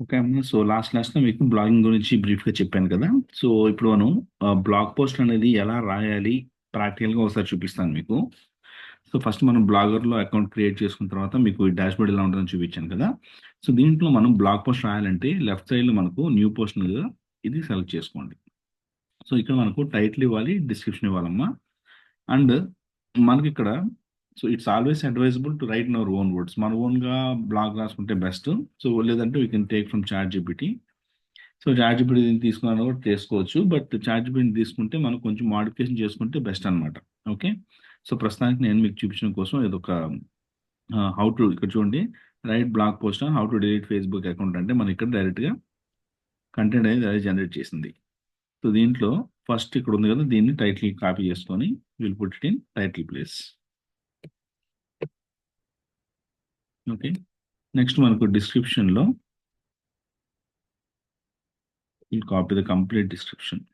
Okay అమ్మ. So లాస్ట్‌లో మీకు బ్లాగింగ్ గురించి బ్రీఫ్‌గా చెప్పాను కదా! సో ఇప్పుడు మనం బ్లాగ్ పోస్ట్ అనేది ఎలా రాయాలి ప్రాక్టికల్‌గా ఒకసారి చూపిస్తాను మీకు. సో ఫస్ట్ మనం బ్లాగర్‌లో అకౌంట్ క్రియేట్ చేసుకున్న తర్వాత మీకు ఈ డాష్‌బోర్డ్ ఎలా ఉంటుందని చూపించాను కదా! సో దీంట్లో మనం బ్లాగ్ పోస్ట్ రాయాలంటే లెఫ్ట్ సైడ్‌లో మనకు న్యూ పోస్ట్ ఉంది కదా! ఇది సెలెక్ట్ చేసుకోండి. సో ఇక్కడ మనకు టైటిల్ ఇవ్వాలి, డిస్క్రిప్షన్ ఇవ్వాలమ్మా. అండ్ మనకిక్కడ so it's always advisable to write in our own words. మన ఓన్‌గా బ్లాగ్ రాసుకుంటే బెస్ట్. సో లేదంటే we can take from ChatGPT. So ChatGPT తీసుకున్నా కూడా చేసుకోవచ్చు. బట్ చాట్‌జీపీటీని తీసుకుంటే మనం కొంచెం మోడిఫికేషన్ చేసుకుంటే బెస్ట్ అనమాట. ఓకే. సో ప్రస్తుతానికి నేను మీకు చూపించడం కోసం ఇదొక హౌ టు ఇక్కడ చూడండి. Right blog post on how to delete Facebook account అంటే మనకి ఇక్కడ డైరెక్ట్‌గా కంటెంట్ అనేది అదే జనరేట్ చేసింది. సో దీంట్లో ఫస్ట్ ఇక్కడ ఉంది కదా! దీన్ని టైటిల్ కాపీ చేసుకొని will put it in title place. Okay. Next మనకు డిస్క్రిప్షన్‌లో will copy the complete description.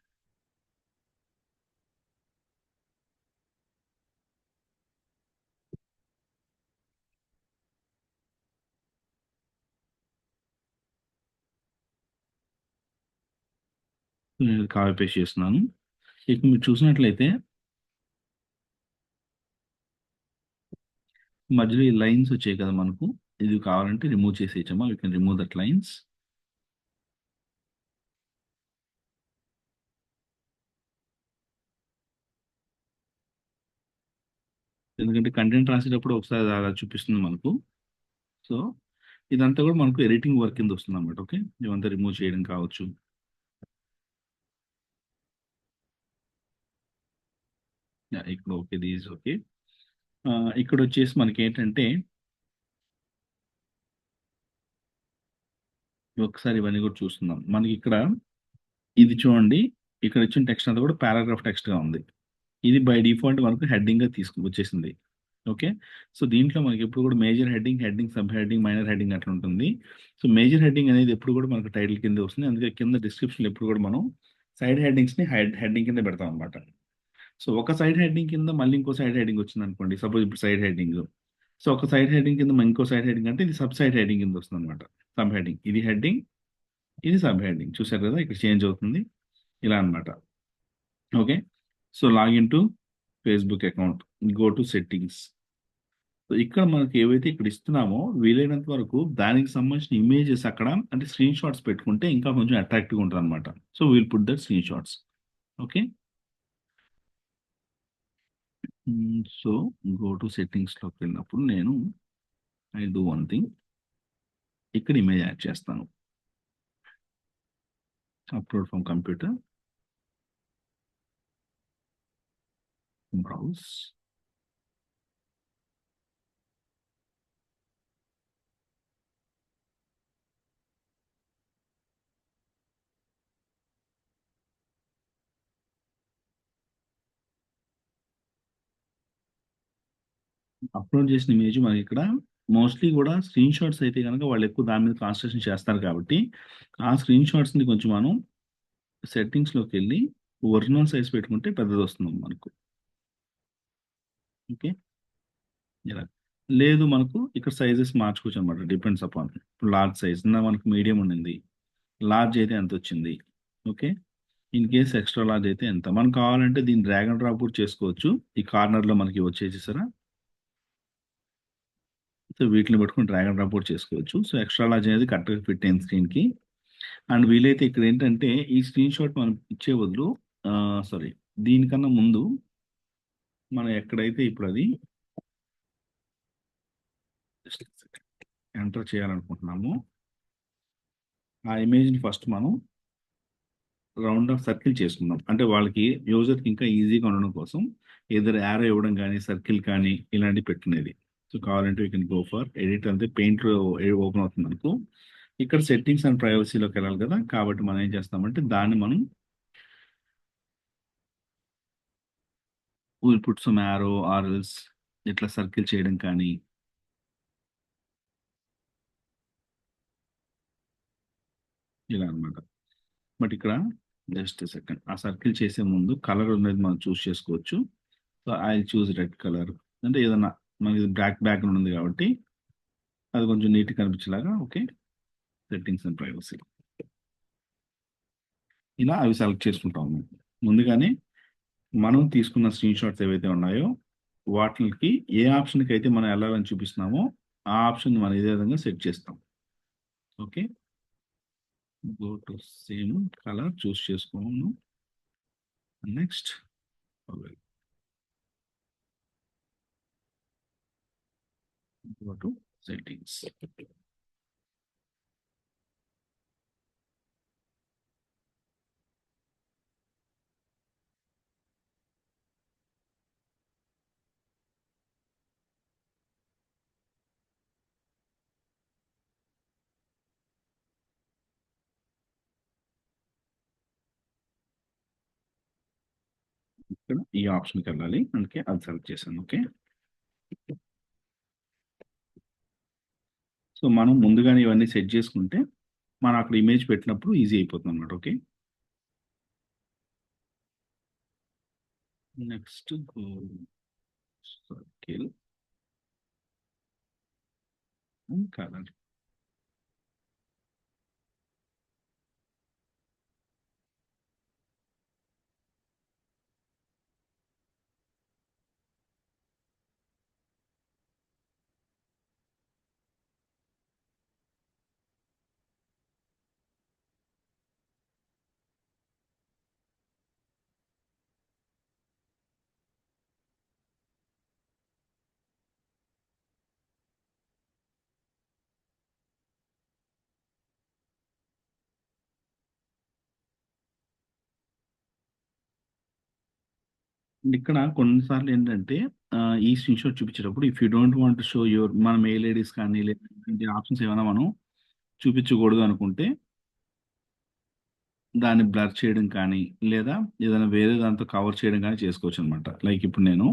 నేను కాపీ పేస్ట్ చేస్తున్నాను. ఇక మీరు చూసినట్లయితే మధ్యలో ఈ లైన్స్ వచ్చాయి కదా మనకు. ఇది కావాలంటే రిమూవ్ చేసేయచ్చమ్మా. You can remove that lines. ఎందుకంటే కంటెంట్ రాసేటప్పుడు ఒకసారి అలా చూపిస్తుంది మనకు. సో ఇదంతా కూడా మనకు ఎడిటింగ్ వర్క్ కింద వస్తుందన్నమాట. ఓకే. ఇవంతా రిమూవ్ చేయడం కావచ్చు. యాహ్! ఇక్కడ ఓకే. This okay. ఇక్కడొచ్చేసి మనకేంటంటే ఒకసారి ఇవన్నీ కూడా చూస్తున్నాం. మనకిక్కడ ఇది చూడండి. ఇక్కడ ఇచ్చిన టెక్స్ట్ అంతా కూడా పారాగ్రాఫ్ టెక్స్ట్‌గా ఉంది. ఇది బై డిఫాల్ట్ మనకు హెడ్డింగ్‌గా వచ్చేసింది. ఓకే. సో దీంట్లో మనకెప్పుడు కూడా major heading, heading, sub heading, minor heading అట్లా ఉంటుంది. సో మేజర్ హెడ్డింగ్ అనేది ఎప్పుడు కూడా మనకు టైటిల్ కిందే వస్తుంది. అందుకే కింద డిస్క్రిప్షన్‌లో ఎప్పుడు కూడా మనం సైడ్ హెడ్డింగ్స్‌ని హెడ్డింగ్ కింద పెడతామనమాట. సో ఒక సైడ్ హెడ్డింగ్ కింద మళ్ళీ ఇంకో సైడ్ హెడ్డింగ్ వచ్చిందనుకోండి. సపోజ్ ఇప్పుడు సైడ్ హెడ్డింగ్. సో ఒక సైడ్ హెడ్డింగ్ కింద ఇంకో సైడ్ హెడ్డింగ్ అంటే ఇది సబ్ సైడ్ హెడ్డింగ్ కింద వస్తుందనమాట. Sub heading. ఇది హెడ్డింగ్, ఇది సబ్ హెడ్డింగ్. చూసారు కదా! ఇక్కడ చేంజ్ అవుతుంది. ఇలా అన్నమాట. Okay. So login to Facebook account. Go to settings. So ఇక్కడ మనకి ఏవైతే ఇక్కడ ఇస్తున్నామో వీలైనంత వరకు దానికి సంబంధించిన ఇమేజెస్ అక్కడ అంటే స్క్రీన్ షాట్స్ పెట్టుకుంటే ఇంకా కొంచెం అట్రాక్టివ్‌గా ఉంటదనమాట. So will put that screen shots. Okay. So go to సెట్టింగ్స్‌లోకి వెళ్ళినప్పుడు నేను ఐ డు వన్ థింగ్. ఇక్కడ ఇమేజ్ యాడ్ చేస్తాను. Upload from computer. Browse. Upload చేసిన ఇమేజ్ మనకిక్కడ మోస్ట్‌లీ గూడా స్క్రీన్ షాట్స్ అయితే గనక వాళ్ళు ఎక్కువ దాని మీద కాన్సంట్రేషన్ చేస్తారు కాబట్టి, ఆ స్క్రీన్ షాట్స్‌ని కొంచెం మనం సెట్టింగ్స్‌లోకెళ్ళి ఒరిజినల్ సైజ్ పెట్టుకుంటే పెద్దదొస్తుంది మనకు. ఓకే. ఇలా. లేదు మనకు ఇక్కడ సైజెస్ మార్చుకోవచ్చనమాట. Depends upon. ఇప్పుడు లార్జ్ సైజ్ ఇందాక మనకు మీడియం ఉండింది. లార్జ్ అయితే ఎంతొచ్చింది? Okay. In case extra large అయితే ఎంత? మనకు కావాలంటే దీన్ని డ్రాగ్ అండ్ డ్రాప్ కూడా చేసుకోవచ్చు. ఈ కార్నర్‌లో మనకి వచ్చాయి చూసారా? సో వీటిని పట్టుకొని డ్రాగ్ అండ్ డ్రాప్ కూడా చేసుకోవచ్చు. సో ఎక్స్‌ట్రా లార్జ్ అనేది కరెక్ట్‌గా ఫిట్ అయింది స్క్రీన్‌కి. అండ్ వీలైతే ఇక్కడేంటంటే ఈ స్క్రీన్ షాట్ మనం ఇచ్చే బదులు సారీ దీనికన్నా ముందు మనం ఎక్కడైతే ఇప్పుడది జస్ట్ ఎంటర్ చేయాలనుకుంటున్నామో ఆ ఇమేజ్‌ని ఫస్ట్ మనం రౌండ్ ఆఫ్ సర్కిల్ చేసుకుందాం. అంటే వాళ్ళకి యూజర్‌కి ఇంకా ఈజీగా ఉండడం కోసం ఎయిదర్ యారో ఇవ్వడం గానీ, సర్కిల్ కానీ ఇలాంటివి పెట్టుకునేది. సో కావాలంటే you can go for edit అంతే పెయింట్‌లో ఓపెన్ అవుతుంది మనకు. ఇక్కడ సెట్టింగ్స్ అండ్ ప్రైవసీలోకెళ్ళాలి కదా! కాబట్టి మనం ఏం చేస్తామంటే దాన్ని మనం will put some arrow or else ఇట్లా సర్కిల్ చేయడం కానీ ఇలా అన్నమాట. బట్ ఇక్కడ జస్ట్ ఎ సెకండ్. ఆ సర్కిల్ చేసే ముందు కలర్ అనేది మనం చూజ్ చేసుకోవచ్చు. So I will choose red colour. అంటే ఏదన్నా మనకి బ్లాక్ బ్యాక్‌గ్రౌండ్ ఉంది కాబట్టి అది కొంచెం నీట్‌గా కనిపించేలాగా ఓకే. Settings and privacy. ఇలా అవి సెలెక్ట్ చేసుకుంటాము. ముందుగానే మనం తీసుకున్న స్క్రీన్ షాట్స్ ఏవైతే ఉన్నాయో వాటికి ఏ ఆప్షన్‌కి అయితే మనం ఎళ్ళాలని చూపిస్తున్నామో ఆ ఆప్షన్ మనం ఇదే విధంగా సెట్ చేస్తాం. Okay. Go to same colour choose చేసుకోను. Next go to settings. ఇక్కడ ఈ ఆప్షన్‌కి వెళ్ళాలి. అందుకే అది సెలెక్ట్ చేశాను. ఓకే. సో, మనం ముందుగానే ఇవన్నీ సెట్ చేసుకుంటే మనం అక్కడ ఇమేజ్ పెట్టినప్పుడు ఈజీ అయిపోతుందన్నమాట. Okay. Next go circle and colour. ఇక్కడ కొన్నిసార్లు ఏంటంటే ఈ స్క్రీన్‌షాట్ చూపించేటప్పుడు if you don't want to show your మన మెయిల్ ఐడీస్ కానీ లేదా ఇలాంటి ఆప్షన్స్ ఏమైనా మనం చూపించకూడదు అనుకుంటే దాన్ని బ్లర్ చేయడం కానీ లేదా ఏదైనా వేరే దాంతో కవర్ చేయడం కానీ చేసుకోవచ్చనమాట. లైక్ ఇప్పుడు నేను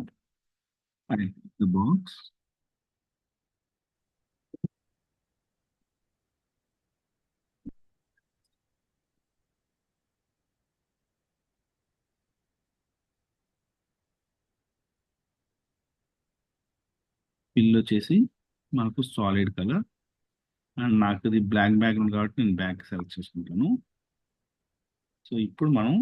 ఐ ద బాక్స్ ఫిల్ వచ్చేసి మనకు సాలిడ్ కలర్ అండ్ నాకది బ్లాక్ బ్యాక్‌గ్రౌండ్ కాబట్టి నేను బ్లాక్ సెలెక్ట్ చేసుకుంటాను. సో, ఇప్పుడు మనం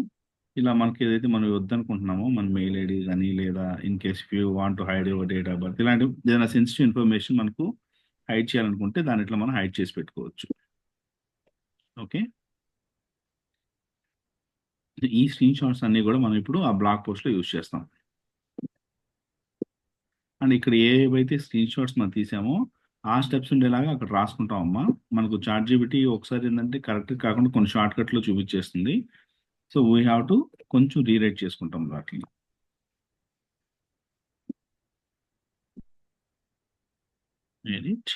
ఇలా మనకి ఏదైతే మనం వద్దనుకుంటున్నామో మన మెయిల్ ఐడీ గాని లేదా in case if you want to hide your date of birth ఇలాంటివి ఏదైనా సెన్సిటివ్ ఇన్ఫర్మేషన్ మనకు హైడ్ చేయాలనుకుంటే దాన్ని ఇట్లా మనం హైడ్ చేసి పెట్టుకోవచ్చు. ఓకే. ఈ స్క్రీన్ షాట్స్ అన్నీ గూడా మనం ఇప్పుడు ఆ బ్లాగ్ పోస్ట్‌లో యూజ్ చేస్తాం. అండ్ ఇక్కడ ఏవైతే స్క్రీన్ షాట్స్ మనం తీసామో ఆ స్టెప్స్ ఉండేలాగా అక్కడ రాసుకుంటామమ్మా. మనకు చాట్‌జీపీటీ ఒకసారి ఏందంటే కరెక్ట్‌గా కాకుండా కొన్ని షార్ట్‌కట్‌లో చూపించేస్తుంది. సో, వీ హావ్ టు కొంచెం రీరైట్ చేసుకుంటాం వాటిని. ఎడిట్.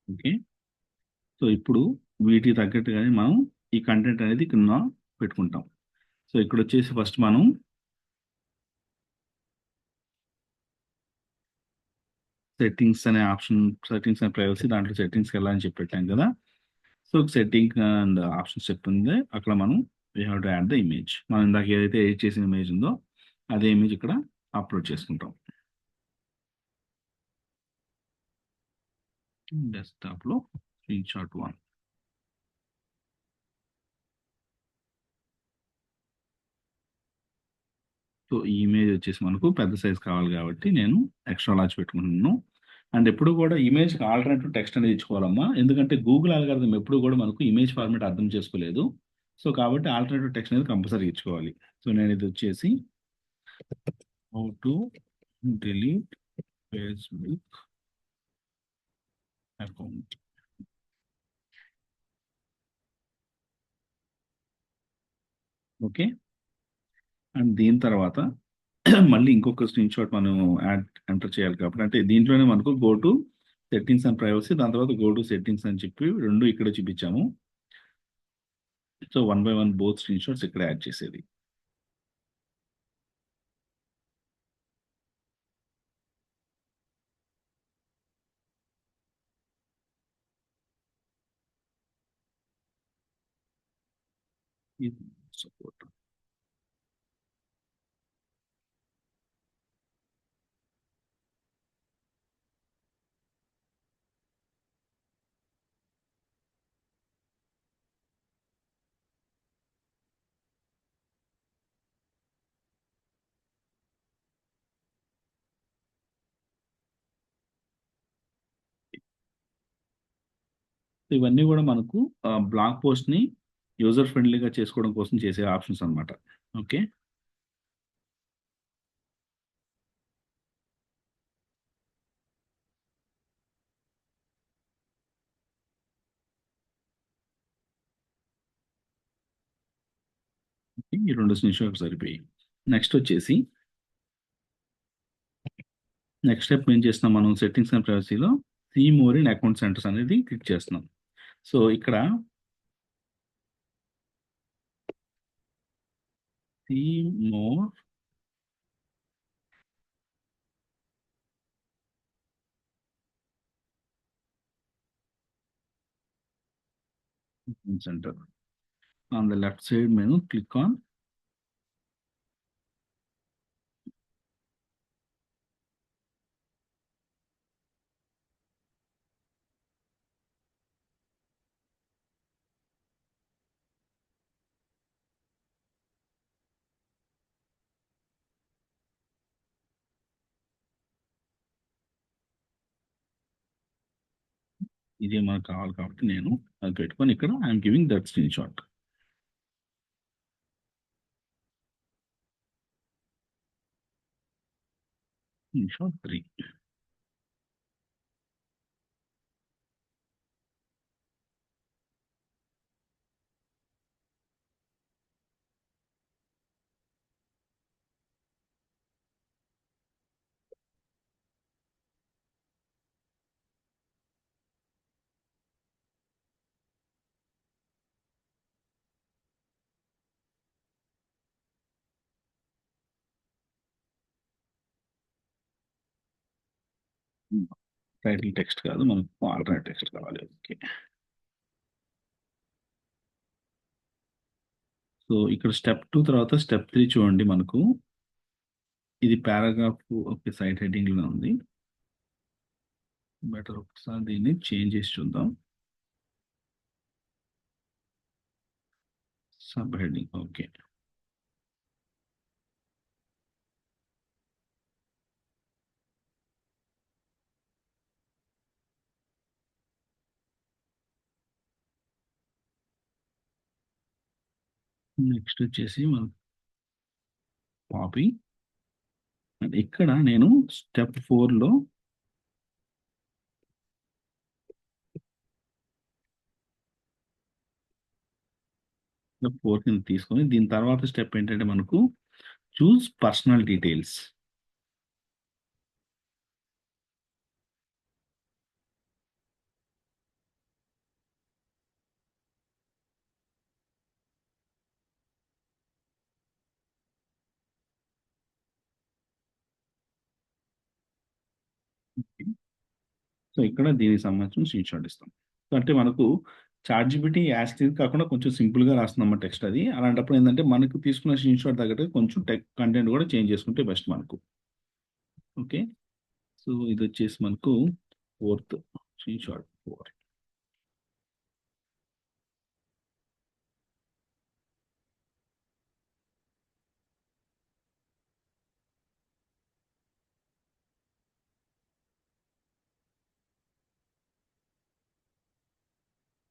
ఓకే. సో, ఇప్పుడు వీటికి తగ్గట్టుగానే మనం ఈ కంటెంట్ అనేది కింద పెట్టుకుంటాం. సో, ఇక్కడొచ్చేసి ఫస్ట్ మనం సెట్టింగ్స్ అనే ఆప్షన్ సెట్టింగ్స్ అండ్ ప్రైవసీ దాంట్లో సెట్టింగ్స్‌కెళ్ళాలని చెప్పి పెట్టాం కదా! సో, సెట్టింగ్ అండ్ ఆప్షన్స్ చెప్తుంది. అక్కడ మనం we have to add the image. మనం ఇందాక ఏదైతే ఎడిట్ చేసిన ఇమేజ్ ఉందో అదే ఇమేజ్ ఇక్కడ అప్‌లోడ్ చేసుకుంటాం. డెస్క్‌టాప్‌లో స్క్రీన్‌షాట్ 1. సో, ఈ ఇమేజ్ వచ్చేసి మనకు పెద్ద సైజ్ కావాలి కాబట్టి నేను ఎక్స్ట్రా లార్జ్ పెట్టుకుంటున్నాను. అండ్ ఎప్పుడు కూడా ఇమేజ్‌కి ఆల్టర్‌నేటివ్ టెక్స్ట్ అనేది ఇచ్చుకోవాలమ్మా. ఎందుకంటే గూగుల్ అల్గారిథం ఎప్పుడు కూడా మనకు ఇమేజ్ ఫార్మాట్ అర్థం చేసుకోలేదు. సో, కాబట్టి ఆల్టర్‌నేటివ్ టెక్స్ట్ అనేది కంపల్సరీగా ఇచ్చుకోవాలి. సో, నేను ఇదొచ్చేసి how to delete Facebook account. Okay. And దీని తర్వాత మళ్ళీ ఇంకొక స్క్రీన్‌షాట్ మనం ఎంటర్ చేయాలి కాబట్టి అంటే దీంట్లోనే మనకు go to settings and privacy దాని తర్వాత గో టు సెట్టింగ్స్ అని చెప్పి 2 ఇక్కడే చూపించాము. So, one by one both screenshots ఇక్కడ యాడ్ చేసేది. ఇది సపోర్ట్. ఇవన్నీ గూడా మనకు బ్లాగ్ పోస్ట్‌ని యూజర్ ఫ్రెండ్లీగా చేసుకోవడం కోసం చేసే ఆప్షన్స్ అన్నమాట. ఓకే. ఈ 2 స్క్రీన్‌షాట్స్ సరిపోయాయి. నెక్స్టొచ్చేసి నెక్స్ట్ స్టెప్ ఏం చేస్తున్నాం మనం సెట్టింగ్స్ అండ్ ప్రైవసీలో see more in account centers అనేది క్లిక్ చేస్తున్నాం. సో, ఇక్కడ see more account center. On the left side menu click on ఇదే మనకు కావాలి కాబట్టి నేను అది పెట్టుకొని ఇక్కడ I'm giving that screenshot. Screenshot 3. Title text కాదు మనకు ఆల్టర్‌నేట్ టెక్స్ట్ కావాలి. ఓకే. సో, ఇక్కడ స్టెప్ 2 తర్వాత స్టెప్ 3 చూడండి మనకు. ఇది పారాగ్రాఫ్ ఓకే. సైడ్ హెడ్డింగ్‌లోనే ఉంది. బెటర్ ఒకసారి దీన్ని చేంజ్ చేసి చూద్దాం. Sub heading okay. నెక్స్ట్ వచ్చేసి మనం కాపీ అండ్ ఇక్కడ నేను స్టెప్ 4లో స్టెప్ 4 కింద తీసుకొని దీని తర్వాత స్టెప్ ఏంటంటే మనకు చూస్ పర్సనల్ డీటెయిల్స్. సో, ఇక్కడ దీనికి సంబంధించిన స్క్రీన్‌షాట్ ఇస్తాం. సో, అంటే మనకు చాట్‌జీపీటీ యాస్ టీజ్ కాకుండా కొంచెం సింపుల్‌గా రాస్తుందన్నమాట టెక్స్ట్ అది. అలాంటప్పుడు ఏందంటే మనకు తీసుకున్న స్క్రీన్‌షాట్ తగ్గట్టుగా కొంచెం కంటెంట్ కూడా చేంజ్ చేసుకుంటే బెస్ట్ మనకు. ఓకే. సో, ఇదొచ్చేసి మనకు fourth screenshot 4.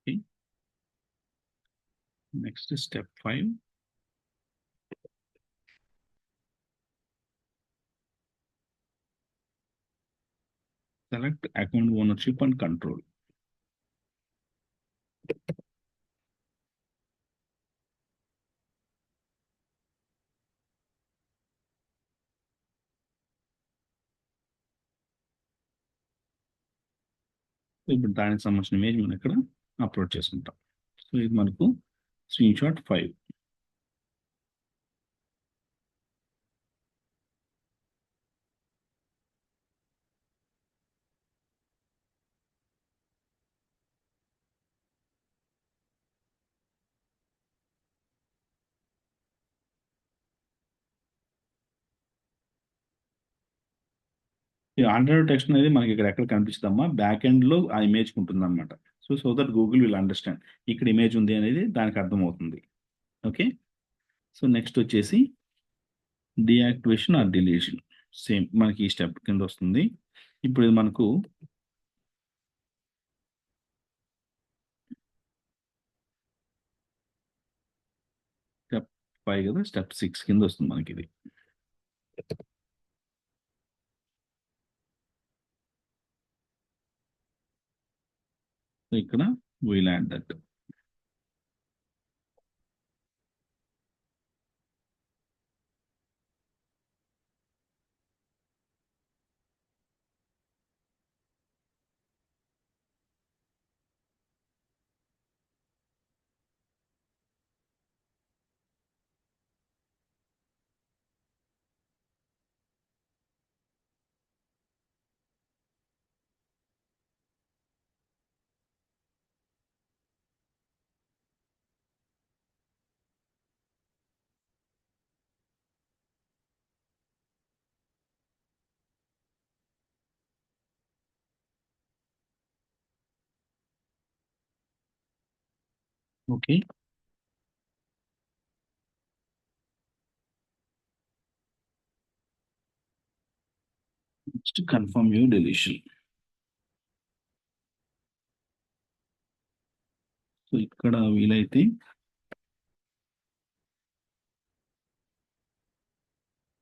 Okay. Next step 5. Select account ownership and control. ఇప్పుడు దానికి సంబంధించిన ఇమేజ్ మనం ఇక్కడ అప్‌లోడ్ చేసుకుంటాం. సో, ఇది మనకు స్క్రీన్‌షాట్ 5. ఈ ఆల్టర్నేటివ్ టెక్స్ట్ అనేది మనకి ఇక్కడ ఎక్కడ కనిపిస్తుందమ్మా, బ్యాక్ ఎండ్లో ఆ ఇమేజ్ ఉంటుంది అనమాట. So that Google will understand ఇక్కడ ఇమేజ్ ఉంది అనేది దానికి అర్థమవుతుంది. ఓకే. సో నెక్స్ట్ వచ్చేసి డియాక్టివేషన్ ఆర్ డిలీషన్. సేమ్ మనకి ఈ స్టెప్ కింద వస్తుంది. ఇప్పుడు ఇది మనకు స్టెప్ 5 కదా, స్టెప్ 6 కింద వస్తుంది మనకి ఇది. సో ఇక్కడ we'll add that. Okay. Next confirm your deletion. So ఇక్కడ వీలైతే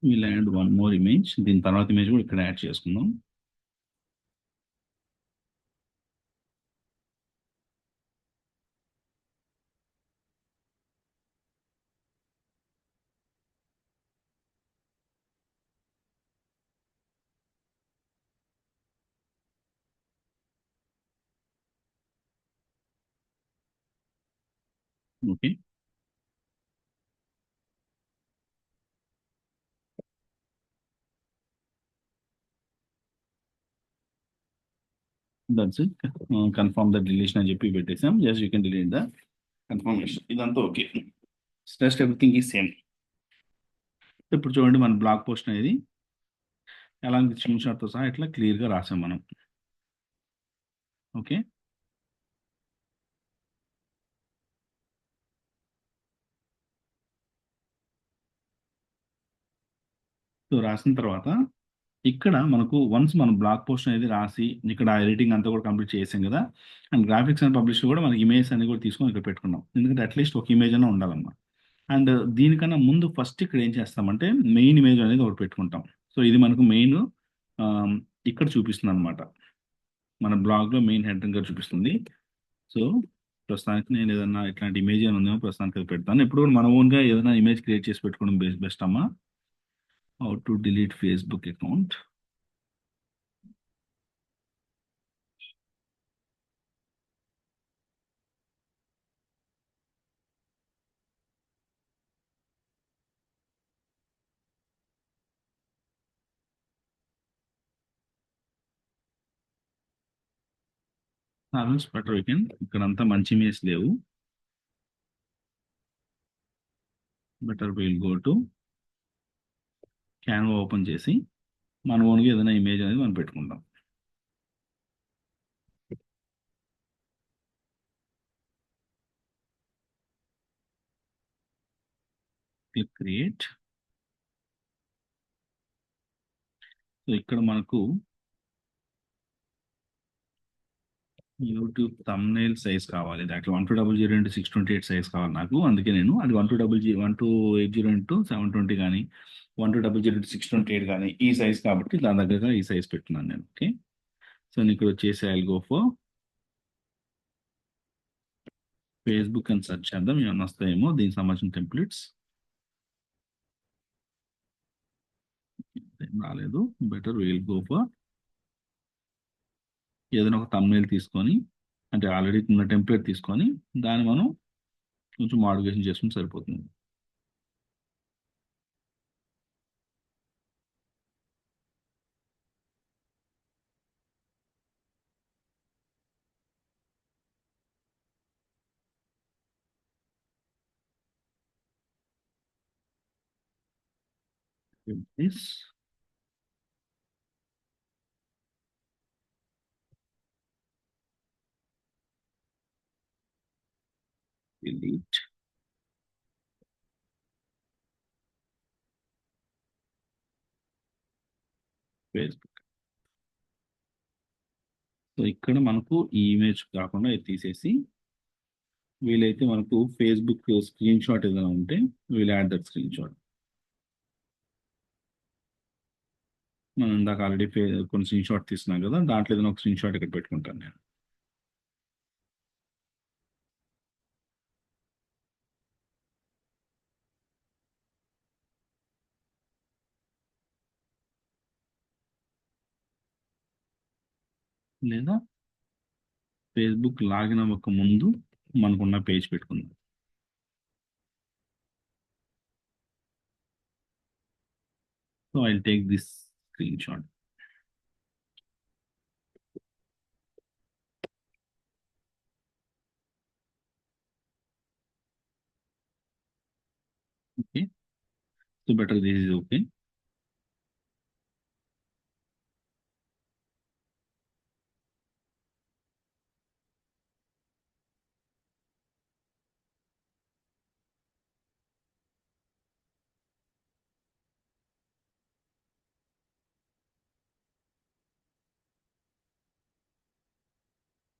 we'll add one more image. దీని తర్వాత ఇమేజ్ కూడా ఇక్కడ యాడ్ చేసుకుందాం. Okay. That's it. Confirm the deletion అని చెప్పి పెట్టేసాం. Just you can delete the confirmation. ఇదంతా okay. Just everything is same. ఇప్పుడు చూడండి మన బ్లాగ్ పోస్ట్ అనేది ఎలా స్క్రీన్ షాట్తో సహా ఇట్లా క్లియర్గా రాసాం మనం. ఓకే. సో రాసిన తర్వాత ఇక్కడ మనకు వన్స్ మనం బ్లాగ్ పోస్ట్ అనేది రాసి ఇక్కడ ఎడిటింగ్ అంతా కూడా కంప్లీట్ చేసాం కదా, అండ్ గ్రాఫిక్స్ అండ్ పబ్లిష్ కూడా మనకి ఇమేజ్ అనేది కూడా తీసుకొని ఇక్కడ పెట్టుకున్నాం. ఎందుకంటే అట్లీస్ట్ ఒక ఇమేజ్ అయినా ఉండాలన్నమాట. అండ్ దీనికన్నా ముందు ఫస్ట్ ఇక్కడ ఏం చేస్తామంటే మెయిన్ ఇమేజ్ అనేది ఒకటి పెట్టుకుంటాం. సో ఇది మనకు మెయిన్ ఇక్కడ చూపిస్తుంది అనమాట. మన బ్లాగ్లో మెయిన్ హెడ్డింగ్ గారు చూపిస్తుంది. సో ప్రస్తుతానికి నేను ఏదైనా ఇట్లాంటి ఇమేజ్ ఏమైనా ఉందేమో ప్రస్తుతానికి అది పెడతాను. ఎప్పుడు కూడా మన ఓన్గా ఏదైనా ఇమేజ్ క్రియేట్ చేసి పెట్టుకోవడం బెస్ట్ అమ్మా. How to delete Facebook account. Better weekend ఇక్కడంతా మంచి ఇమేజ్ లేవు. Better will go to Canva open చేసి మన ఓన్గా ఏదైనా ఇమేజ్ అనేది మనం పెట్టుకుంటాం. Click create. సో ఇక్కడ మనకు యూట్యూబ్ thumbnail సైజ్ కావాలి. దాంట్లో 1200 ఇంటూ 628 సైజ్ కావాలి నాకు. అందుకే నేను అది 1280 ఇంటూ 720 కానీ 1200 ఇంటూ 628 కానీ ఈ సైజ్ కాబట్టి దాని దగ్గరగా ఈ సైజ్ పెట్టున్నాను నేను. ఓకే. సో నేను ఇక్కడ వచ్చేసి ఐ గో ఫర్ ఫేస్బుక్ అని సెర్చ్ చేద్దాం, ఏమన్నా వస్తాయేమో దీనికి సంబంధించిన టెంప్లెట్స్. రాలేదు. బెటర్ విల్ గో ఫర్ ఏదైనా ఒక thumbnail తీసుకొని, అంటే ఆల్రెడీ ఉన్న టెంప్లెట్ తీసుకొని దాన్ని మనం కొంచెం మోడిఫికేషన్ చేసుకుంటే సరిపోతుంది. This delete Facebook. సో ఇక్కడ మనకు ఈ ఇమేజ్ కాకుండా ఇది తీసేసి వీలైతే మనకు ఫేస్బుక్ స్క్రీన్ షాట్ ఏదైనా ఉంటే we'll add that screenshot. మనం ఇందాక ఆల్రెడీ కొన్ని స్క్రీన్ షాట్ తీస్తున్నాం కదా, దాంట్లో ఏదైనా ఒక స్క్రీన్ షాట్ ఇక్కడ పెట్టుకుంటాను నేను. లేదా ఫేస్బుక్ లాగిన్ అవ్వక ముందు మనకున్న పేజ్ పెట్టుకుందాం. So I take this screen shot. Okay, so better this is okay.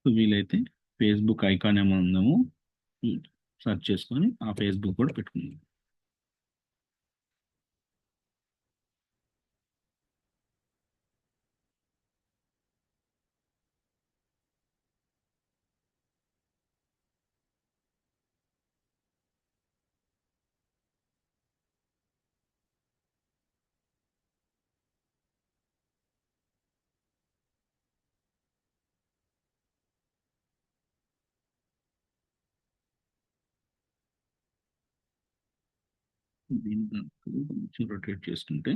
So వీలైతే ఫేస్బుక్ ఐకాన్ ఏమో ఉందేమో సెర్చ్ చేసుకొని ఆ ఫేస్బుక్ కూడా పెట్టుకుందాం. దీన్ని కొంచెం రొటేట్ చేసుకుంటే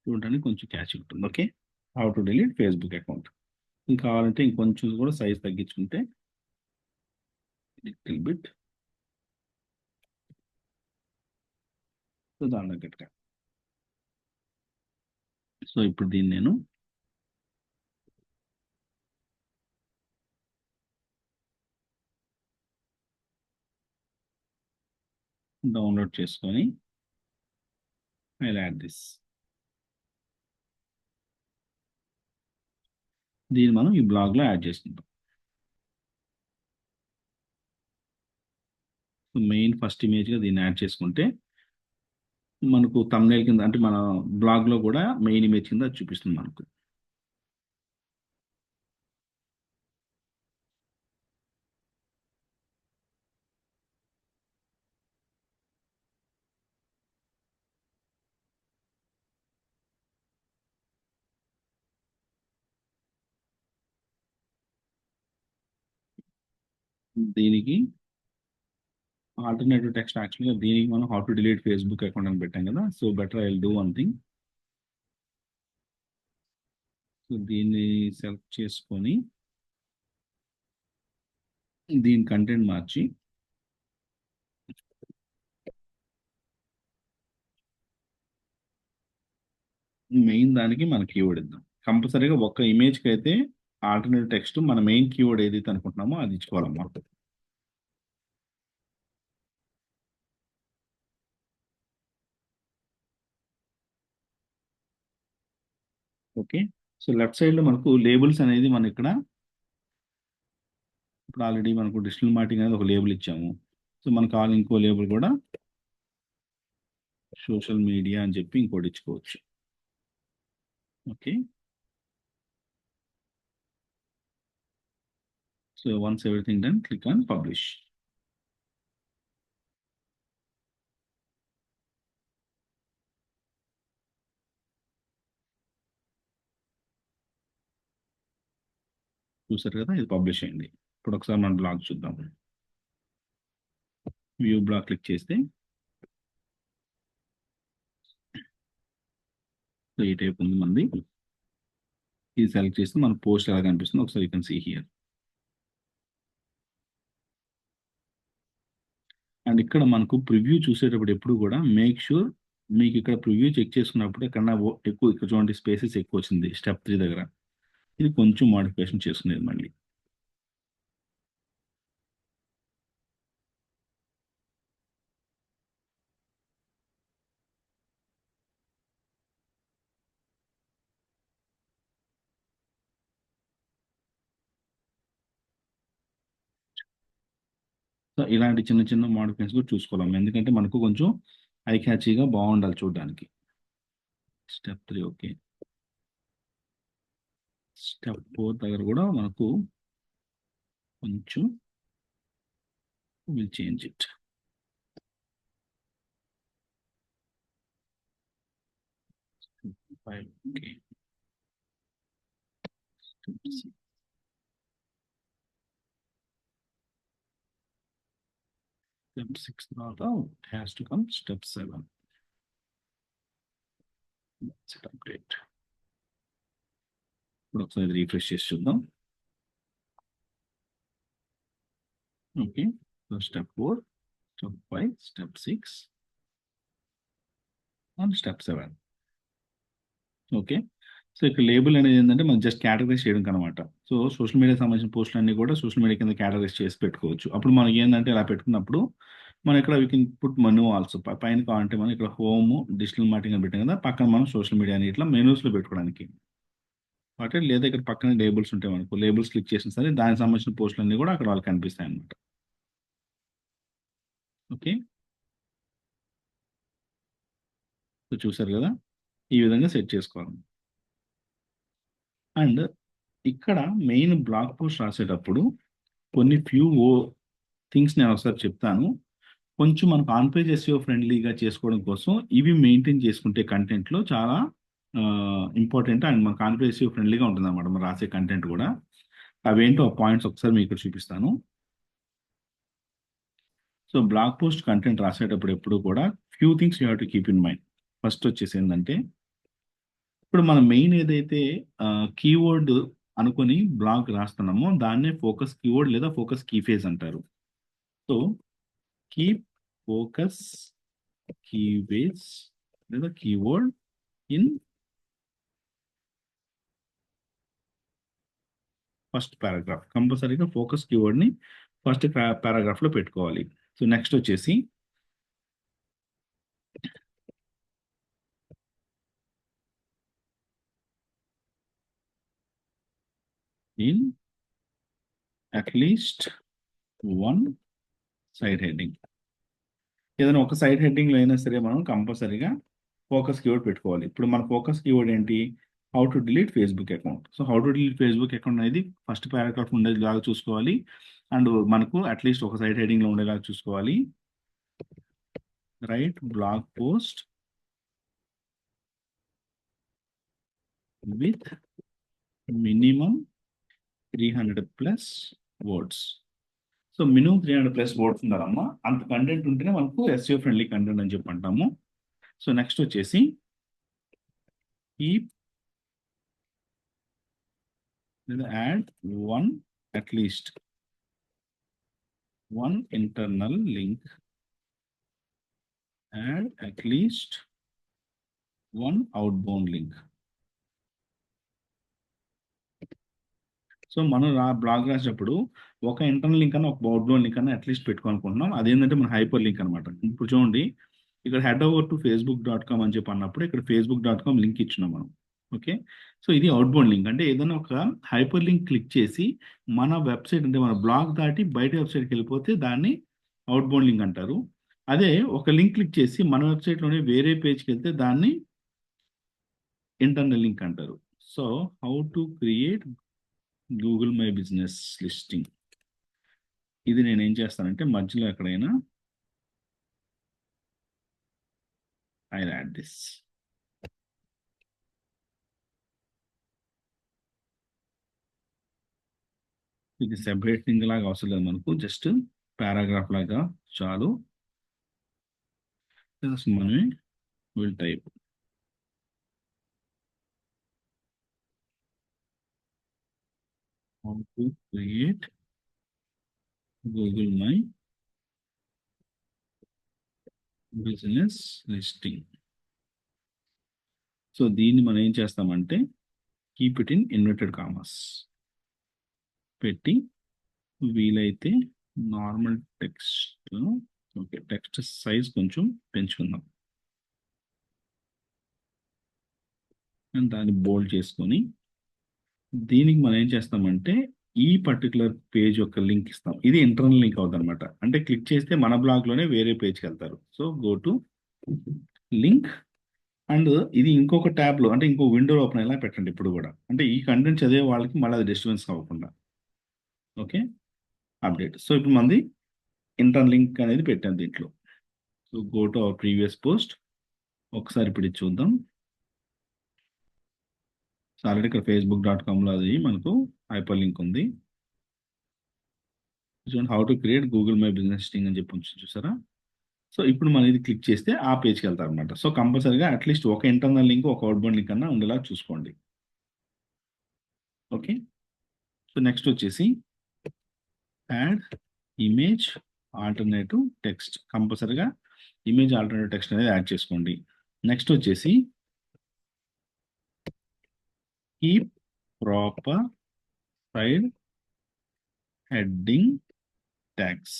చూడడానికి కొంచెం క్యాచ్ ఉంటుంది. Okay, how to delete Facebook account. ఇంకా కావాలంటే ఇంకొంచెం కూడా సైజ్ తగ్గించుకుంటే లిటిల్ బిట్. సో దాని తగ్గట్టుగా. సో ఇప్పుడు దీన్ని నేను డౌన్లోడ్ చేసుకొని ఐ యాడ్ దిస్. దీన్ని మనం ఈ బ్లాగ్లో యాడ్ చేసుకుంటాం. మెయిన్ ఫస్ట్ ఇమేజ్గా దీన్ని యాడ్ చేసుకుంటే మనకు thumbnail కింద అంటే మన బ్లాగ్లో కూడా మెయిన్ ఇమేజ్ కింద అది చూపిస్తుంది మనకు. దీనికి ఆల్టర్నేటివ్ టెక్స్ట్ యాక్చువల్గా దీనికి మనం how to delete Facebook account అని పెట్టాం కదా. So better I will do one thing. So దీన్ని సెలెక్ట్ చేసుకొని దీని కంటెంట్ మార్చి మెయిన్ దానికి మన కీవర్డ్ ఇద్దాం. కంపల్సరీగా ఒక్క ఇమేజ్కి అయితే ఆల్టర్నేటివ్ టెక్స్ట్ మన మెయిన్ కీవర్డ్ ఏదైతే అనుకుంటున్నామో అది ఇచ్చుకోవాలమ్మా. ఓకే, సో లెఫ్ట్ సైడ్లో మనకు లేబుల్స్ అనేది మనం ఇక్కడ ఇప్పుడు ఆల్రెడీ మనకు డిజిటల్ మార్కెటింగ్ అనేది ఒక లేబుల్ ఇచ్చాము. సో మనకు కావాలి ఇంకో లేబుల్ కూడా సోషల్ మీడియా అని చెప్పి ఇంకోటి ఇచ్చుకోవచ్చు. Okay, so once everything done click on publish. చూసారు కదా, ఇది పబ్లిష్ అయింది. ఇప్పుడు ఒకసారి మన బ్లాగ్ చూద్దాం. వ్యూ బ్లాగ్ క్లిక్ చేస్తే సో ఈ టైప్ ఉంది మనది. ఇది సెలెక్ట్ చేస్తే మన పోస్ట్ ఎలా కనిపిస్తుంది ఒకసారి you can see here. And ఇక్కడ మనకు ప్రివ్యూ చూసేటప్పుడు ఎప్పుడు కూడా మేక్ షూర్ మీకు ఇక్కడ ప్రివ్యూ చెక్ చేసుకున్నప్పుడు ఎక్కడన్నా ఎక్కువ ఇక్కడ చూడండి స్పేసెస్ ఎక్కువ వచ్చింది స్టెప్ 3 దగ్గర. ఇది కొంచెం మోడిఫికేషన్ చేసుకునేది మళ్ళీ. సో ఇలాంటి చిన్న చిన్న మోడిఫికేషన్స్ కూడా చూసుకోవాలి. ఎందుకంటే మనకు కొంచెం ఐ క్యాచీగా బాగుండాలి చూడడానికి. Step 3 okay. స్టెప్ 4 దగ్గర కూడా మనకు కొంచెం will change it. Five okay. Step 6 తర్వాత it has to come step 7. Set update. ఇప్పుడు ఒకసారి రీఫ్రెష్ చేసి చూద్దాం. Okay. So step 4, step 5, step 6 and step 7. Okay. So ఇక్కడ లేబుల్ అనేది ఏంటంటే మనం జస్ట్ కేటగరైజ్ చేయడం అనమాట. సో సోషల్ మీడియాకి సంబంధించిన పోస్టులు అన్ని కూడా సోషల్ మీడియా కింద కేటగరైజ్ చేసి పెట్టుకోవచ్చు. అప్పుడు మనకి ఏంటంటే ఇలా పెట్టుకున్నప్పుడు మనం ఇక్కడ we can put menu also. పైన కావాలంటే మనం ఇక్కడ హోమ్ డిజిటల్ మార్కెటింగ్ అని పెట్టాం కదా, పక్కన మనం సోషల్ మీడియా అని ఇట్లా మెనూస్లో పెట్టుకోవడానికి. అంటే లేదా ఇక్కడ పక్కన లేబుల్స్ ఉంటాయి మనకు. లేబుల్స్ క్లిక్ చేసిన సరే దానికి సంబంధించిన పోస్టులు అన్ని కూడా అక్కడ వాళ్ళకి కనిపిస్తాయి అన్నమాట. ఓకే. సో చూసారు కదా, ఈ విధంగా సెట్ చేసుకోవాలి. అండ్ ఇక్కడ మెయిన్ బ్లాగ్ పోస్ట్ రాసేటప్పుడు కొన్ని ఫ్యూ థింగ్స్ నేను ఒకసారి చెప్తాను. కొంచెం మనకు ఆన్ పేజ్ ఎస్ఈఓ ఫ్రెండ్లీగా చేసుకోవడం కోసం ఇవి మెయింటైన్ చేసుకుంటే కంటెంట్లో చాలా ఇంపార్టెంట్ అండ్ మనకు ఆన్ పేజ్ ఎస్ఈఓ ఫ్రెండ్లీగా ఉంటుంది అనమాట మనం రాసే కంటెంట్ కూడా. అవేంటో పాయింట్స్ ఒకసారి మీకు ఇక్కడ చూపిస్తాను. సో బ్లాగ్ పోస్ట్ కంటెంట్ రాసేటప్పుడు ఎప్పుడు కూడా few things you have to keep in mind. First వచ్చేసి ఏంటంటే ఇప్పుడు మనం మెయిన్ ఏదైతే కీవర్డ్ అనుకొని బ్లాగ్ రాస్తున్నామో దాన్నే ఫోకస్ కీవర్డ్ లేదా ఫోకస్ కీఫేజ్ అంటారు. సో కీప్ ఫోకస్ కీవేజ్ లేదా కీవర్డ్ ఇన్ ఫస్ట్ పారాగ్రాఫ్. కంపల్సరీగా ఫోకస్ కీవర్డ్ని ఫస్ట్ పారాగ్రాఫ్లో పెట్టుకోవాలి. సో నెక్స్ట్ వచ్చేసి in at least one side heading. ఏదైనా ఒక సైడ్ హెడ్డింగ్లో అయినా సరే మనం కంపల్సరీగా ఫోకస్ కీవర్డ్ పెట్టుకోవాలి. ఇప్పుడు మన ఫోకస్ కీవర్డ్ ఏంటి? How to delete Facebook account. So how to delete Facebook account అనేది ఫస్ట్ పారాగ్రాఫ్ ఉండేలాగా చూసుకోవాలి. అండ్ మనకు అట్లీస్ట్ ఒక సైడ్ హెడ్డింగ్లో ఉండేలాగా చూసుకోవాలి. Write blog post with minimum 300+ words. So minimum 300+ words ఉండాలమ్మా. అంత కంటెంట్ ఉంటేనే మనకు ఎస్ఈఓ ఫ్రెండ్లీ కంటెంట్ అని చెప్పి అంటాము. సో నెక్స్ట్ వచ్చేసి కీప్ లేదా add one at least one internal link, add at least one outbound link. So మనం బ్లాగ్ రాసేటప్పుడు ఒక ఇంటర్నల్ లింక్ అన్న ఒక అవుట్బౌండ్ లింక్ అన్న అట్లీస్ట్ పెట్టుకోవాలనుకుంటున్నాం. అదేంటంటే మన హైపర్ లింక్ అనమాట. ఇప్పుడు చూడండి ఇక్కడ head over to facebook.com అని చెప్పి అన్నప్పుడు ఇక్కడ facebook.com లింక్ ఇచ్చినాం మనం. ఓకే. సో ఇది అవుట్బౌండ్ లింక్. అంటే ఏదైనా ఒక హైపర్ లింక్ క్లిక్ చేసి మన వెబ్సైట్ అంటే మన బ్లాగ్ దాటి బయట వెబ్సైట్కి వెళ్ళిపోతే దాన్ని అవుట్బౌండ్ లింక్ అంటారు. అదే ఒక లింక్ క్లిక్ చేసి మన వెబ్సైట్లోనే వేరే పేజ్కి వెళ్తే దాన్ని ఇంటర్నల్ లింక్ అంటారు. So how to create Google my business listing. ఇది నేను ఏం చేస్తానంటే మధ్యలో ఎక్కడైనా ఐ యాడ్ దిస్. ఇది సెపరేట్ థింగ్ లాగా అవసరం లేదు మనకు, జస్ట్ పారాగ్రాఫ్ లాగా చాలు. మనమే will type how to create Google My Business Listing. So దీన్ని మనం ఏం చేస్తామంటే keep it in inverted commas పెట్టి వీలైతే normal text, okay, text size కొంచెం పెంచుకుందాం అండ్ దాన్ని బోల్డ్ చేసుకొని దీనికి మనం ఏం చేస్తామంటే ఈ పర్టికులర్ పేజ్ యొక్క లింక్ ఇస్తాం. ఇది ఇంటర్నల్ లింక్ అవుతుంది అనమాట. అంటే క్లిక్ చేస్తే మన బ్లాగ్లోనే వేరే పేజ్కి వెళ్తారు. So go to link and ఇది ఇంకొక ట్యాబ్లో అంటే ఇంకో విండో ఓపెన్ అయ్యేలా పెట్టండి ఇప్పుడు కూడా. అంటే ఈ కంటెంట్ చదివే వాళ్ళకి మళ్ళీ అది డిస్టర్బెన్స్ అవ్వకుండా. Okay, update. సో ఇప్పుడు మనది ఇంటర్నల్ లింక్ అనేది పెట్టాను దీంట్లో. So go to our previous post. ఒకసారి ఇప్పుడు ఇది చూద్దాం. సో ఆల్రెడీ ఇక్కడ facebook.comలో అది మనకు హైపర్ లింక్ ఉంది. చూడండి, how to create Google my business listing అని చెప్పి చూసారా. సో ఇప్పుడు మనం ఇది క్లిక్ చేస్తే ఆ పేజ్కి వెళ్తారు అనమాట. సో కంపల్సరీగా అట్లీస్ట్ ఒక ఇంటర్నల్ లింక్ ఒక అవుట్బౌండ్ లింక్ అన్నా ఉండేలా చూసుకోండి. ఓకే, సో నెక్స్ట్ వచ్చేసి యాడ్ ఇమేజ్ ఆల్టర్నేటివ్ టెక్స్ట్. కంపల్సరీగా ఇమేజ్ ఆల్టర్నేటివ్ టెక్స్ట్ అనేది యాడ్ చేసుకోండి. నెక్స్ట్ వచ్చేసి keep proper side heading tags.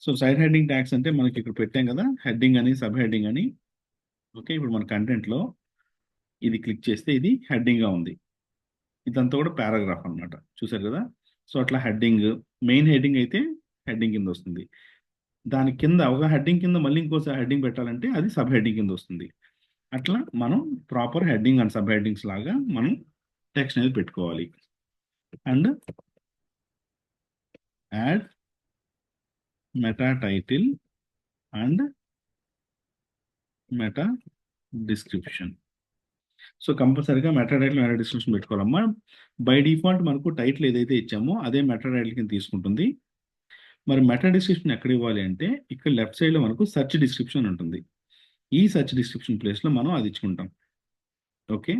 So side heading tags అంటే మనకి ఇక్కడ పెట్టాం కదా, హెడ్డింగ్ అని సబ్ హెడ్డింగ్ అని. ఓకే, ఇప్పుడు మన కంటెంట్లో ఇది క్లిక్ చేస్తే ఇది హెడ్డింగ్గా ఉంది. ఇదంతా కూడా పారాగ్రాఫ్ అన్నమాట. చూసారు కదా. సో అట్లా హెడ్డింగ్, మెయిన్ హెడ్డింగ్ అయితే హెడ్డింగ్ కింద వస్తుంది. దాని కింద ఒక హెడ్డింగ్ కింద మళ్ళీ ఇంకో హెడ్డింగ్ పెట్టాలంటే అది సబ్ హెడ్డింగ్ కింద వస్తుంది. అట్లా మనం proper heading and sub headings లాగా మనం టెక్స్ట్ అనేది పెట్టుకోవాలి. And add meta title and meta description. So కంపల్సరీగా మెటా టైటిల్ మెటా డిస్క్రిప్షన్ పెట్టుకోవాలమ్మా. బై డిఫాల్ట్ మనకు టైటిల్ ఏదైతే ఇచ్చామో అదే మెటా టైటిల్ కింద తీసుకుంటుంది. మరి మెటా డిస్క్రిప్షన్ ఎక్కడ ఇవ్వాలి అంటే ఇక్కడ లెఫ్ట్ సైడ్లో మనకు సెర్చ్ డిస్క్రిప్షన్ ఉంటుంది. ఈ సెర్చ్ డిస్క్రిప్షన్ ప్లేస్లో మనం అది ఇచ్చుకుంటాం. ఓకే,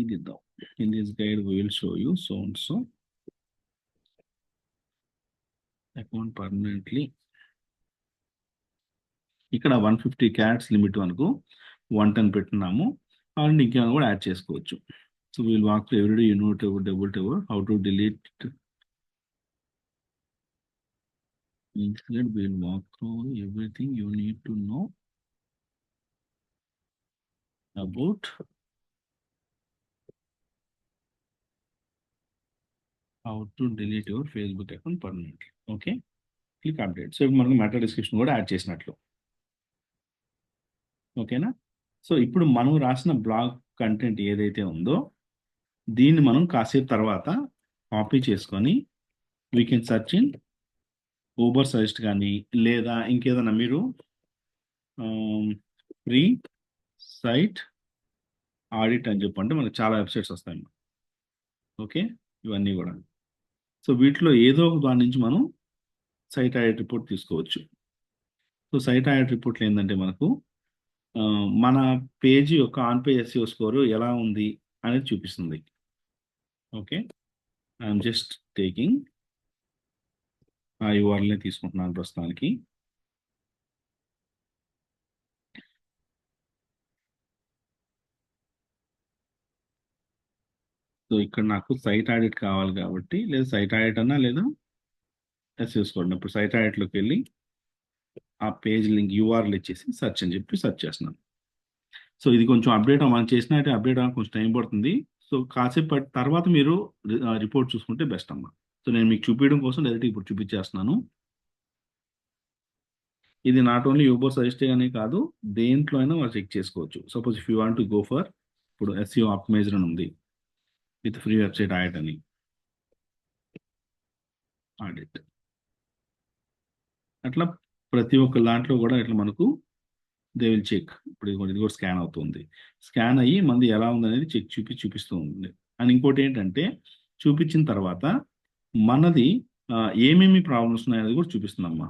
ఇది ఇద్దాం. In this guide we will show you so and so account permanently. ఇక్కడ 150 క్యారెక్టర్స్ లిమిట్ వరకు 110 పెట్టున్నాము. అండ్ ఇంకేమైనా కూడా యాడ్ చేసుకోవచ్చు. So will walk to everyday you know double how to delete. Instead, we'll walk through everything you need to know about how to delete your Facebook account permanently. Okay, click update. So ఇప్పుడు మనకు meta description కూడా add చేసినట్లు. ఓకేనా. So ఇప్పుడు మనం రాసిన blog content ఏదైతే ఉందో దీన్ని మనం కాసేపు తర్వాత కాపీ చేసుకొని we can search in Uber suggest కానీ లేదా ఇంకేదైనా మీరు ఫ్రీ సైట్ ఆడిట్ అని చెప్పంటే మనకు చాలా వెబ్సైట్స్ వస్తాయి. ఓకే, ఇవన్నీ కూడా. సో వీటిలో ఏదో ఒక దాని నుంచి మనం సైట్ ఆడిట్ రిపోర్ట్ తీసుకోవచ్చు. సో సైట్ ఆడిట్ రిపోర్ట్లో ఏంటంటే మనకు మన పేజీ యొక్క ఆన్ పేజ్ ఎస్ఈఓ స్కోరు ఎలా ఉంది అనేది చూపిస్తుంది. ఓకే, ఐఎమ్ జస్ట్ టేకింగ్ ఆ యూఆర్ఎల్ని తీసుకుంటున్నాను ప్రస్తుతానికి. సో ఇక్కడ నాకు సైట్ ఆడిట్ కావాలి కాబట్టి లేదా సైట్ ఆడిట్ అన్నా లేదా ఎస్ఈఓ స్కోర్. ఇప్పుడు సైట్ ఆడిట్లోకి వెళ్ళి ఆ పేజ్ లింక్ యూఆర్ఎల్ ఇచ్చేసి సెర్చ్ అని చెప్పి సెర్చ్ చేస్తున్నాను. సో ఇది కొంచెం అప్డేట్ మనం చేసినట్టు అప్డేట్ అవ్వడానికి కొంచెం టైం పడుతుంది. సో కాసేపు తర్వాత మీరు రిపోర్ట్ చూసుకుంటే బెస్ట్ అమ్మా. సో నేను మీకు చూపించడం కోసం డైరెక్ట్ ఇప్పుడు చూపించేస్తున్నాను. ఇది నాట్ ఓన్లీ యూబో సజెస్ట్ అనే కాదు, దేంట్లో అయినా వాళ్ళు చెక్ చేసుకోవచ్చు. Suppose if you want to go for, ఇప్పుడు ఎస్ఈఓ ఆప్టిమైజర్ అని ఉంది విత్ ఫ్రీ వెబ్సైట్ ఆడిట్ అని, ఆడిట్ అట్లా ప్రతి ఒక్క దాంట్లో కూడా ఇట్లా మనకు దే విల్ చెక్. ఇప్పుడు ఇది కూడా స్కాన్ అవుతుంది. స్కాన్ అయ్యి మంది ఎలా ఉందనేది చెక్ చూపిస్తూ ఉంది. అండ్ ఇంకోటి ఏంటంటే చూపించిన తర్వాత మనది ఏమేమి ప్రాబ్లమ్స్ ఉన్నాయనేది కూడా చూపిస్తుందమ్మా.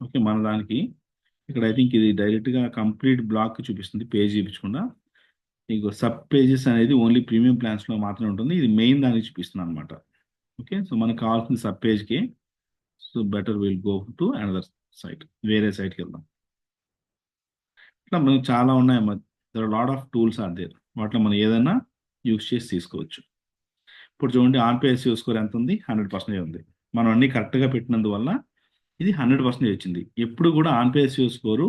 ఓకే, మన దానికి ఇక్కడ ఐ థింక్ ఇది డైరెక్ట్గా కంప్లీట్ బ్లాక్ చూపిస్తుంది, పేజ్ చూపించకుండా. మీకు సబ్ పేజెస్ అనేది ఓన్లీ ప్రీమియం ప్లాన్స్లో మాత్రమే ఉంటుంది. ఇది మెయిన్ దానికి చూపిస్తుంది అనమాట. ఓకే, సో మనకు కావాల్సిన సబ్ పేజ్కి. So better will go to another site. వేరే సైట్‌కి వెళ్దాం. ఇట్లా మనకు చాలా ఉన్నాయమ్మా. There are lot of tools are there. వాటిలో మనం ఏదైనా యూజ్ చేసి తీసుకోవచ్చు. ఇప్పుడు చూడండి ఆన్‌పే ఎస్‌ఈఓ స్కోర్ ఎంతుంది? 100% ఉంది. మనం అన్నీ కరెక్ట్‌గా పెట్టినందువల్ల ఇది 100% వచ్చింది. ఎప్పుడు కూడా ఆన్‌పే ఎస్‌ఈఓ స్కోరు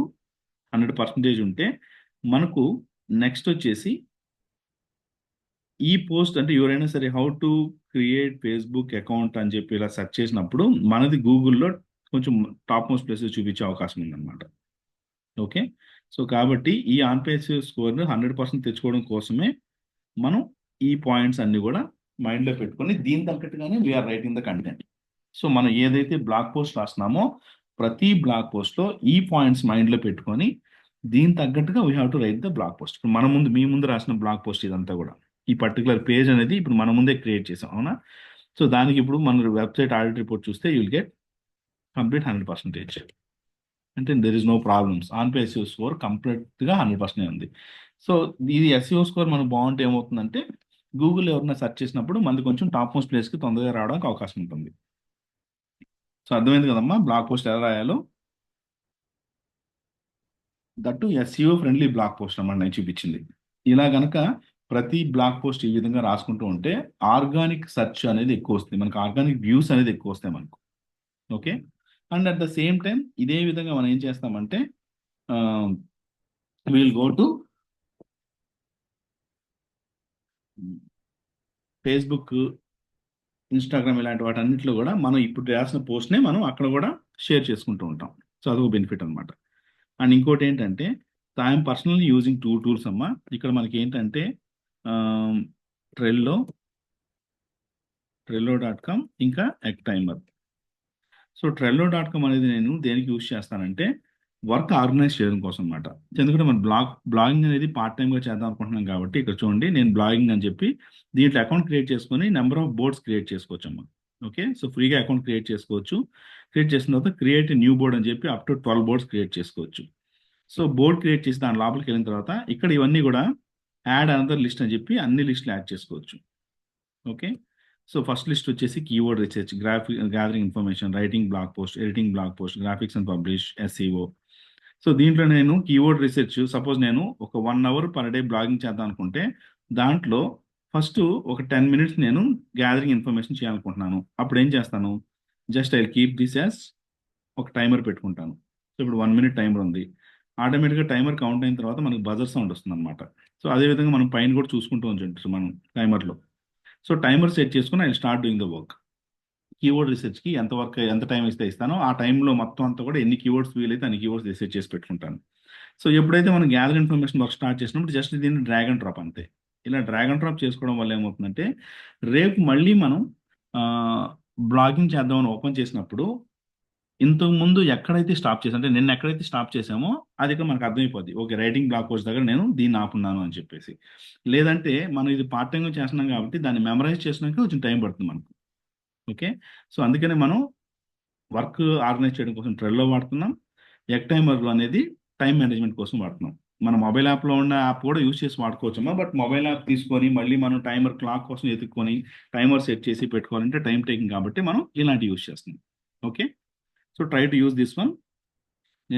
100% ఉంటే మనకు నెక్స్ట్ వచ్చేసి ఈ పోస్ట్ అంటే ఎవరైనా సరే how to create Facebook account అని చెప్పి ఇలా సెర్చ్ చేసినప్పుడు మనది గూగుల్‌లో కొంచెం టాప్ మోస్ట్ ప్లేస్‌లో చూపించే అవకాశం ఉందన్నమాట. ఓకే. సో, కాబట్టి ఈ ఆన్ పేజ్ స్కోర్‌ని 100% తెచ్చుకోవడం కోసమే మనం ఈ పాయింట్స్ అన్నీ గూడా మైండ్‌లో పెట్టుకొని దీని తగ్గట్టుగానే we are writing the content. So, మనం ఏదైతే బ్లాగ్ పోస్ట్ రాస్తున్నామో ప్రతి బ్లాగ్ పోస్ట్‌లో ఈ పాయింట్స్ మైండ్‌లో పెట్టుకొని దీనికి తగ్గట్టుగా we have to right the blog post. ఇప్పుడు మన ముందు మీ ముందు రాసిన బ్లాగ్ పోస్ట్ ఇదంతా గూడా. ఈ పర్టిక్యులర్ పేజ్ అనేది ఇప్పుడు మన ముందే క్రియేట్ చేసాం. అవునా? సో, దానికి ఇప్పుడు మన వెబ్‌సైట్ ఆడిట్ రిపోర్ట్ చూస్తే యూ విల్ గెట్ కంప్లీట్ 100%. అంటే there is no problems. On page SEO score కంప్లీట్‌గా 100% ఉంది. సో, ఇది ఎస్‌ఈఓ స్కోర్ మనకు బావుంటే ఏమవుతుందంటే, గూగుల్‌లో ఎవరైనా సెర్చ్ చేసినప్పుడు మనది కొంచెం టాప్ మోస్ట్ ప్లేస్‌కి తొందరగా రావడానికి అవకాశం ఉంటుంది. సో, అర్థమైంది కదమ్మా! బ్లాగ్ పోస్ట్ ఎలా రాయాలో. That to SEO friendly blog post అన్నమాట నేను చూపించింది. ఇలా గనక ప్రతి బ్లాగ్ పోస్ట్ ఈ విధంగా రాసుకుంటూ ఉంటే, ఆర్గానిక్ సెర్చ్ అనేది ఎక్కువొస్తుంది. మనకు ఆర్గానిక్ వ్యూస్ అనేది ఎక్కువొస్తాయి మనకు. Okay. And at the same time ఇదే విధంగా మనం ఏం చేస్తామంటే ah, we will go to Facebook, Instagram ఇలాంటి వాటన్నిటిలో గూడా మనం ఇప్పుడు రాసిన పోస్ట్‌నే మనం అక్కడ గూడా షేర్ చేసుకుంటూ ఉంటాం. సో, అదొక బెనిఫిట్ అనమాట. అండ్ ఇంకోటేంటంటే, ఐయామ్ పర్సనల్లీ యూజింగ్ 2 టూల్స్ అమ్మా. ఇక్కడ మనకేంటంటే ఆహ్, ట్రెల్లో, ట్రెల్లో.కామ్ ఇంకా ఎగ్‌టైమర్. సో, ట్రెల్లో.కామ్ అనేది నేను దేనికి యూజ్ చేస్తానంటే, వర్క్ ఆర్గనైజ్ చేయడం కోసం మాట. ఎందుకంటే మన బ్లాగింగ్ అనేది పార్ట్ టైమ్‌గా చేద్దాం అనుకుంటున్నాం కాబట్టి, ఇక్కడ చూడండి నేను బ్లాగింగ్ అని చెప్పి దీంట్లో అకౌంట్ క్రియేట్ చేసుకొని నంబర్ ఆఫ్ బోర్డ్స్ క్రియేట్ చేసుకోవచ్చమ్మా. ఓకే. సో, ఫ్రీగా అకౌంట్ క్రియేట్ చేసుకోవచ్చు. క్రియేట్ చేసిన తర్వాత క్రియేట్ ఎ న్యూ బోర్డ్ అని చెప్పి అప్ టు 12 బోర్డ్స్ క్రియేట్ చేసుకోవచ్చు. సో, బోర్డ్ క్రియేట్ చేసి దాని లోపలికెళ్ళిన తర్వాత ఇక్కడ ఇవన్నీ గూడా యాడ్ అనదర్ లిస్ట్ అని చెప్పి అన్ని లిస్ట్‌లు యాడ్ చేసుకోవచ్చు. ఓకే. సో, ఫస్ట్ లిస్ట్ వచ్చేసి keyword research, gathering information, writing blog post, editing blog post, graphics and publish, SEO. So, దీంట్లో నేను కీవర్డ్ రిసర్చ్ సపోజ్ నేను ఒక 1 అవర్ పర్ డే బ్లాగింగ్ చేద్దాం అనుకుంటే, దాంట్లో ఫస్టు ఒక 10 మినిట్స్ నేను గ్యాదరింగ్ ఇన్ఫర్మేషన్ చేయాలనుకుంటున్నాను. అప్పుడేం చేస్తాను, just I will keep this as ఒక టైమర్ పెట్టుకుంటాను. సో, ఇప్పుడు 1 మినిట్ టైమర్ ఉంది. ఆటోమేటిక్‌గా టైమర్ కౌంట్ అయిన తర్వాత మనకు బజర్ సౌండ్ వస్తుందన్నమాట. సో, అదే విధంగా మనం పైన కూడా చూసుకుంటూ ఉంచొచ్చు మనం టైమర్‌లో. సో, టైమర్ సెట్ చేసుకొని I will start doing the work. Keyword రిసర్చ్‌కి ఎంత వర్క్ ఎంత టైమ్ ఇస్తే ఇస్తానో, ఆ టైంలో మొత్తం అంతా కూడా ఎన్ని కీవర్డ్స్ వీలైతే అన్ని కీవర్డ్స్ రిసర్చ్ చేసి పెట్టుకుంటాను. సో, ఎప్పుడైతే మనం గ్యాదర్ ఇన్ఫర్మేషన్ వర్క్ స్టార్ట్ చేసినప్పుడు జస్ట్ దీన్ని డ్రాగ్ అండ్ డ్రాప్ అంతే. ఇలా డ్రాగ్ అండ్ డ్రాప్ చేసుకోవడం వల్ల ఏమవుతుందంటే, రేపు మళ్ళీ మనం ఆహ్, బ్లాగింగ్ చేద్దామని ఓపెన్ చేసినప్పుడు, ఇంతకుముందు ఎక్కడైతే స్టాప్ చేసాం అంటే నిన్న ఎక్కడైతే స్టాప్ చేసామో, అది ఇక మనకు అర్థమైపోద్ది. ఓకే. రైటింగ్ బ్లాక్ పోస్ట్ దగ్గర నేను దీన్ని ఆపున్నాను అని చెప్పేసి. లేదంటే మనం ఇది పార్ట్ టైమ్‌గా చేస్తున్నాం కాబట్టి దాన్ని మెమరైజ్ చేసుకున్నాక కొంచెం టైం పడుతుంది మనకు. ఓకే. సో, అందుకనే మనం వర్క్ ఆర్గనైజ్ చేయడం కోసం ట్రెల్లో వాడుతున్నాం. ఎగ్‌టైమర్ అనేది టైమ్ మేనేజ్‌మెంట్ కోసం వాడుతున్నాం. మన మొబైల్ యాప్‌లో ఉన్న యాప్ కూడా యూజ్ చేసి వాడుకోవచ్చమ్మా. బట్ మొబైల్ యాప్ తీసుకొని మళ్ళీ మనం టైమర్ క్లాక్ కోసం ఎతుక్కొని టైమర్ సెట్ చేసి పెట్టుకోవాలంటే టైమ్ టేకింగ్ కాబట్టి మనం ఇలాంటివి యూజ్ చేస్తున్నాం. Okay. So, try to use this one.